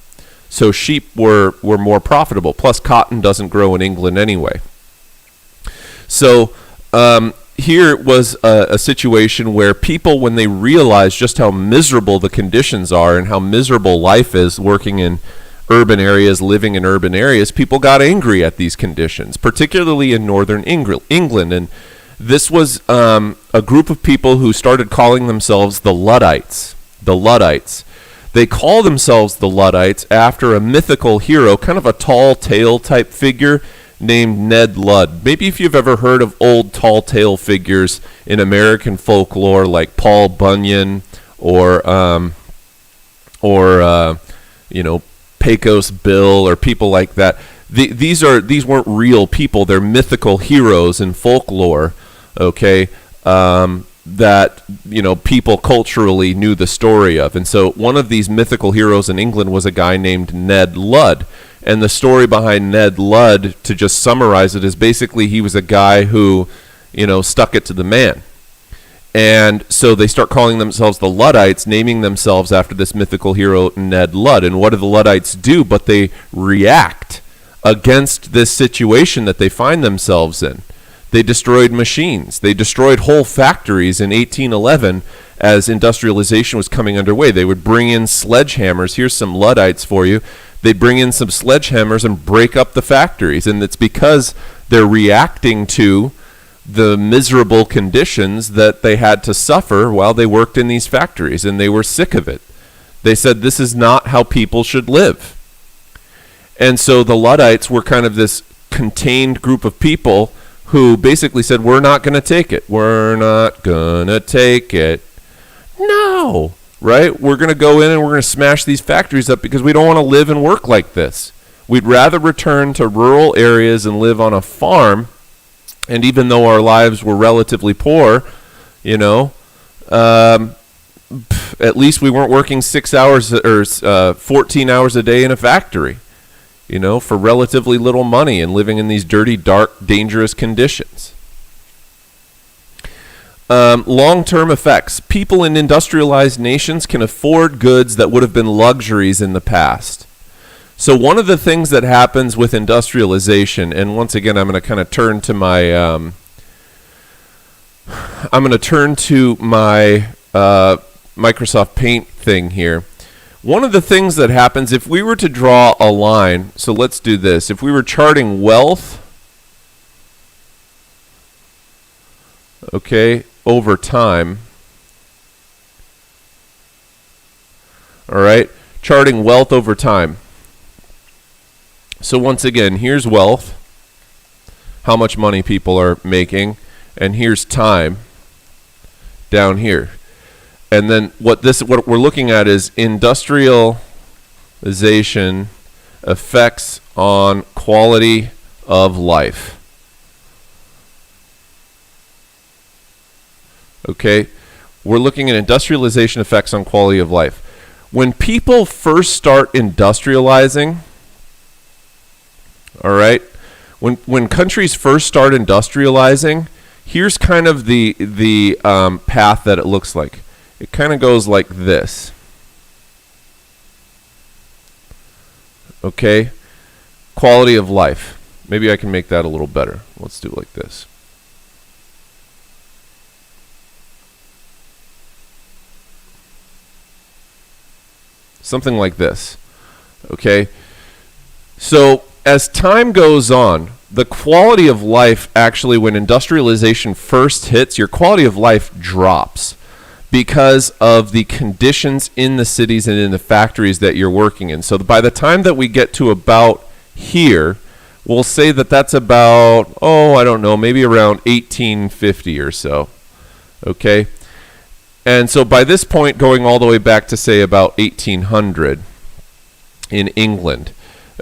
So sheep were more profitable. Plus, cotton doesn't grow in England anyway. So here was a situation where people, when they realized just how miserable the conditions are and how miserable life is working in urban areas, living in urban areas, people got angry at these conditions, particularly in northern England. And this was a group of people who started calling themselves the Luddites. The Luddites. They call themselves the Luddites after a mythical hero, kind of a tall tale type figure named Ned Ludd. Maybe if you've ever heard of old tall tale figures in American folklore like Paul Bunyan or Pecos Bill or people like that. These weren't real people. They're mythical heroes in folklore, okay, that people culturally knew the story of. And so one of these mythical heroes in England was a guy named Ned Ludd. And the story behind Ned Ludd, to just summarize it, is basically he was a guy who, stuck it to the man. And so they start calling themselves the Luddites, naming themselves after this mythical hero, Ned Ludd. And what do the Luddites do? But they react against this situation that they find themselves in. They destroyed machines. They destroyed whole factories in 1811 as industrialization was coming underway. They would bring in sledgehammers. Here's some Luddites for you. They'd bring in some sledgehammers and break up the factories. And it's because they're reacting to the miserable conditions that they had to suffer while they worked in these factories, and they were sick of it. They said, this is not how people should live. And so the Luddites were kind of this contained group of people who basically said, we're not going to take it. We're not going to take it. No, right? We're going to go in and we're going to smash these factories up because we don't want to live and work like this. We'd rather return to rural areas and live on a farm. And even though our lives were relatively poor, at least we weren't working 6 hours or 14 hours a day in a factory, for relatively little money and living in these dirty, dark, dangerous conditions. Long-term effects. People in industrialized nations can afford goods that would have been luxuries in the past. So one of the things that happens with industrialization, and once again, I'm going to kind of turn to my, Microsoft Paint thing here. One of the things that happens, if we were to draw a line, so let's do this. If we were charting wealth, okay, over time, all right, charting wealth over time. So once again, here's wealth, how much money people are making, and here's time down here. And then what we're looking at is industrialization effects on quality of life. Okay? We're looking at industrialization effects on quality of life. When people first start industrializing, all right, when countries first start industrializing, here's kind of the path that it looks like. It kind of goes like this. Okay, quality of life. Maybe I can make that a little better. Let's do it like this. Something like this. Okay, so as time goes on, the quality of life actually, when industrialization first hits, your quality of life drops because of the conditions in the cities and in the factories that you're working in. So by the time that we get to about here, we'll say that that's about, maybe around 1850 or so. Okay? And so by this point, going all the way back to, say, about 1800 in England,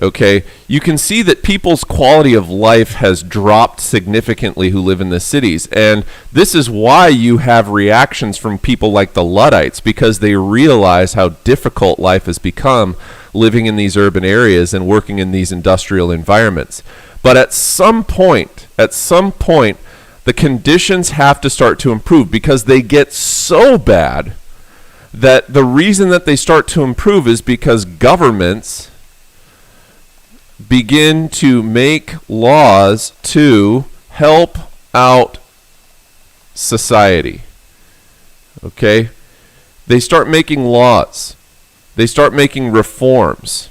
okay, you can see that people's quality of life has dropped significantly who live in the cities. And this is why you have reactions from people like the Luddites, because they realize how difficult life has become living in these urban areas and working in these industrial environments. But at some point, the conditions have to start to improve because they get so bad that the reason that they start to improve is because governments begin to make laws to help out society. Okay? They start making laws. They start making reforms.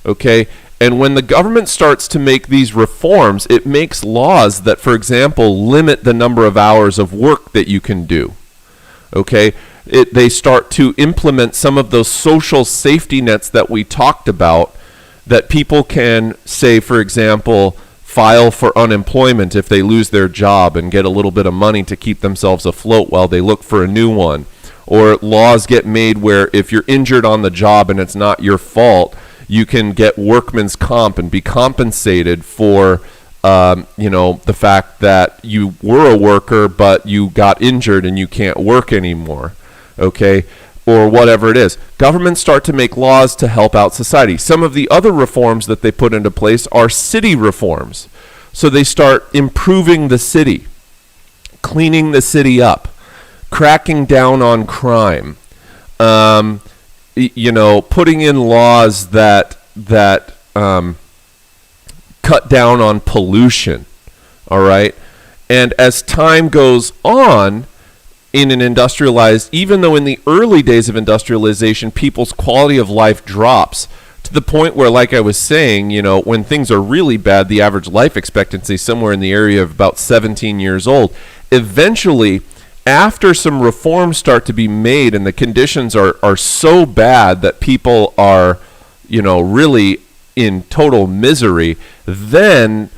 Okay? And when the government starts to make these reforms, it makes laws that, for example, limit the number of hours of work that you can do. Okay? They start to implement some of those social safety nets that we talked about, that people can, say, for example, file for unemployment if they lose their job and get a little bit of money to keep themselves afloat while they look for a new one. Or laws get made where if you're injured on the job and it's not your fault, you can get workman's comp and be compensated for the fact that you were a worker but you got injured and you can't work anymore. Okay? Or whatever it is. Governments start to make laws to help out society. Some of the other reforms that they put into place are city reforms. So they start improving the city, cleaning the city up, cracking down on crime, putting in laws that cut down on pollution. All right? And as time goes on, in an industrialized, even though in the early days of industrialization, people's quality of life drops to the point where, like I was saying, when things are really bad, the average life expectancy is somewhere in the area of about 17 years old. Eventually, after some reforms start to be made and the conditions are so bad that people are, really in total misery, then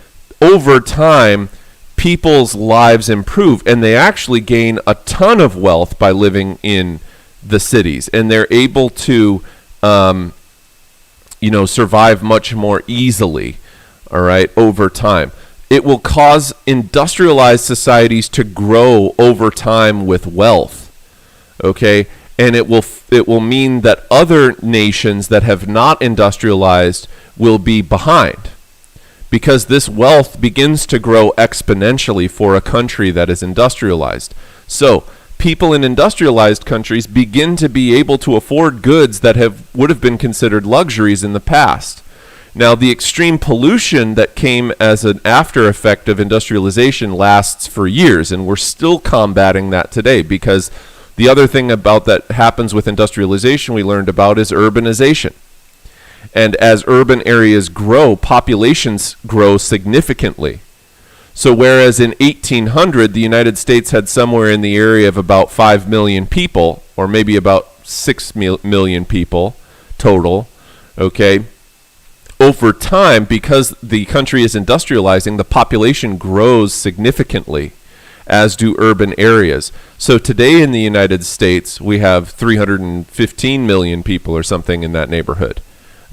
over time, people's lives improve and they actually gain a ton of wealth by living in the cities, and they're able to survive much more easily, all right, over time. It will cause industrialized societies to grow over time with wealth, okay, and it will mean that other nations that have not industrialized will be behind, because this wealth begins to grow exponentially for a country that is industrialized. So people in industrialized countries begin to be able to afford goods that would have been considered luxuries in the past. Now, the extreme pollution that came as an after effect of industrialization lasts for years, and we're still combating that today, because the other thing about that happens with industrialization we learned about is urbanization. And as urban areas grow, populations grow significantly. So whereas in 1800, the United States had somewhere in the area of about 5 million people, or maybe about 6 million people total, okay, over time, because the country is industrializing, the population grows significantly, as do urban areas. So today in the United States, we have 315 million people or something in that neighborhood.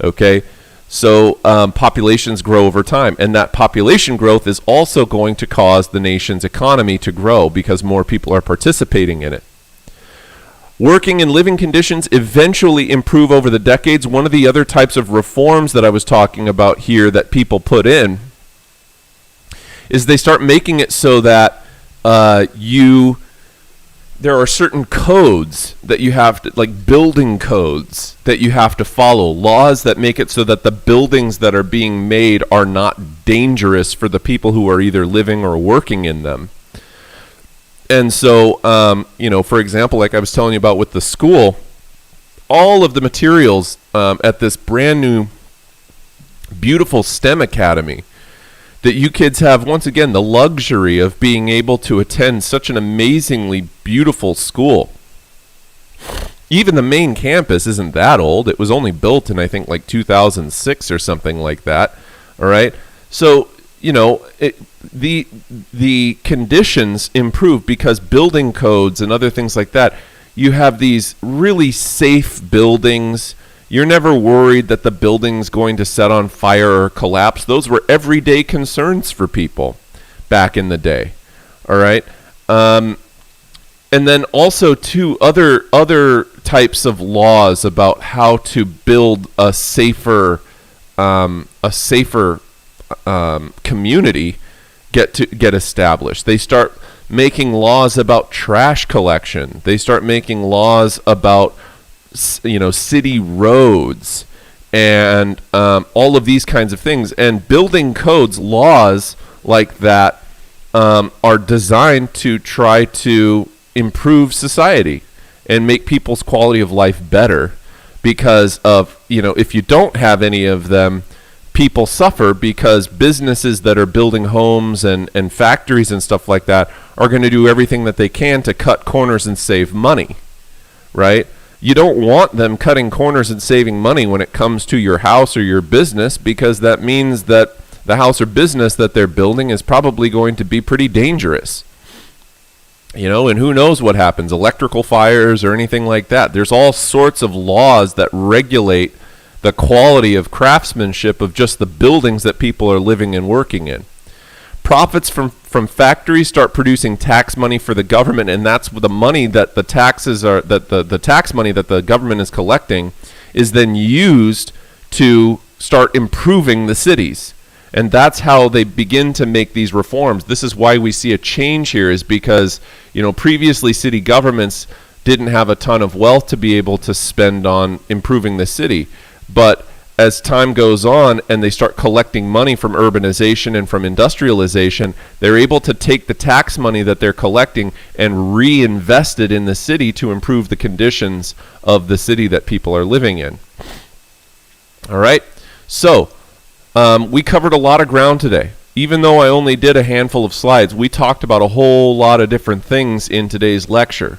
Okay, so populations grow over time, and that population growth is also going to cause the nation's economy to grow because more people are participating in it. Working and living conditions eventually improve over the decades. One of the other types of reforms that I was talking about here that people put in is they start making it so that there are certain codes that you have to, like building codes that you have to follow, laws that make it so that the buildings that are being made are not dangerous for the people who are either living or working in them. And so, for example, like I was telling you about with the school, all of the materials at this brand new, beautiful STEM academy that you kids have, once again, the luxury of being able to attend such an amazingly beautiful school. Even the main campus isn't that old. It was only built in, I think, like 2006 or something like that. All right? So, the conditions improve because building codes and other things like that, you have these really safe buildings. You're never worried that the building's going to set on fire or collapse. Those were everyday concerns for people back in the day. All right? And then also, too, other types of laws about how to build a safer community get established. They start making laws about trash collection. They start making laws about, city roads and all of these kinds of things. And building codes, laws like that are designed to try to improve society and make people's quality of life better, because of, if you don't have any of them, people suffer, because businesses that are building homes and factories and stuff like that are going to do everything that they can to cut corners and save money, right? You don't want them cutting corners and saving money when it comes to your house or your business, because that means that the house or business that they're building is probably going to be pretty dangerous. And who knows what happens, electrical fires or anything like that. There's all sorts of laws that regulate the quality of craftsmanship of just the buildings that people are living and working in. Profits from factories start producing tax money for the government, and that's the money that the taxes are, that the tax money that the government is collecting is then used to start improving the cities. And that's how they begin to make these reforms. This is why we see a change here, is because, previously city governments didn't have a ton of wealth to be able to spend on improving the city. But as time goes on and they start collecting money from urbanization and from industrialization, they're able to take the tax money that they're collecting and reinvest it in the city to improve the conditions of the city that people are living in. All right, so we covered a lot of ground today. Even though I only did a handful of slides, we talked about a whole lot of different things in today's lecture.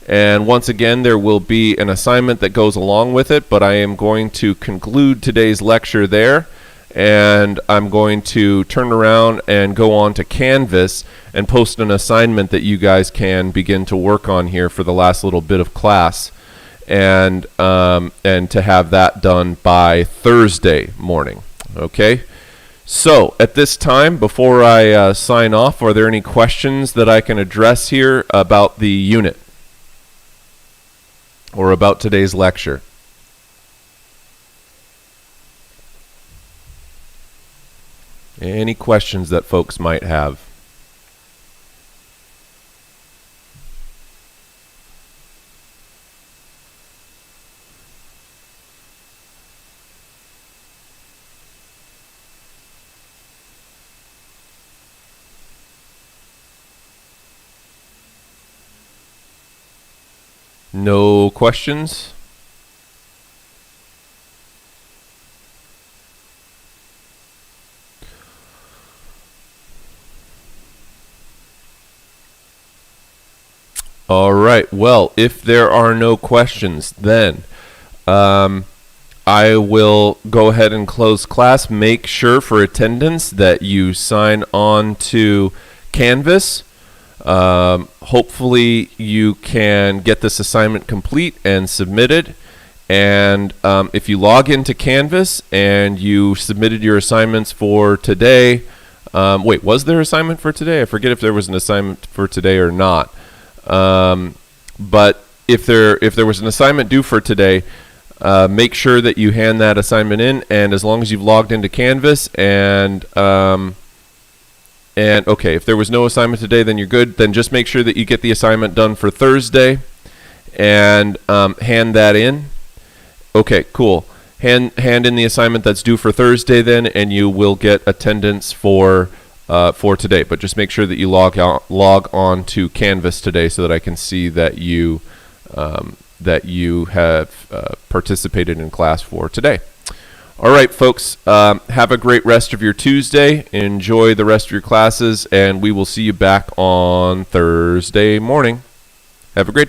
And once again, there will be an assignment that goes along with it, but I am going to conclude today's lecture there, and I'm going to turn around and go on to Canvas and post an assignment that you guys can begin to work on here for the last little bit of class, and to have that done by Thursday morning. Okay? So, at this time, before I sign off, are there any questions that I can address here about the unit or about today's lecture? Any questions that folks might have? No questions? All right. Well, if there are no questions, then I will go ahead and close class. Make sure for attendance that you sign on to Canvas. Hopefully you can get this assignment complete and submitted. And if you log into Canvas and you submitted your assignments for today, wait, was there an assignment for today? I forget if there was an assignment for today or not. But if there was an assignment due for today, make sure that you hand that assignment in. And as long as you've logged into Canvas and okay, if there was no assignment today, then you're good. Then just make sure that you get the assignment done for Thursday and hand that in. Okay, cool. Hand in the assignment that's due for Thursday then, and you will get attendance for today. But just make sure that you log on to Canvas today so that I can see that you have participated in class for today. All right, folks, have a great rest of your Tuesday. Enjoy the rest of your classes, and we will see you back on Thursday morning. Have a great day.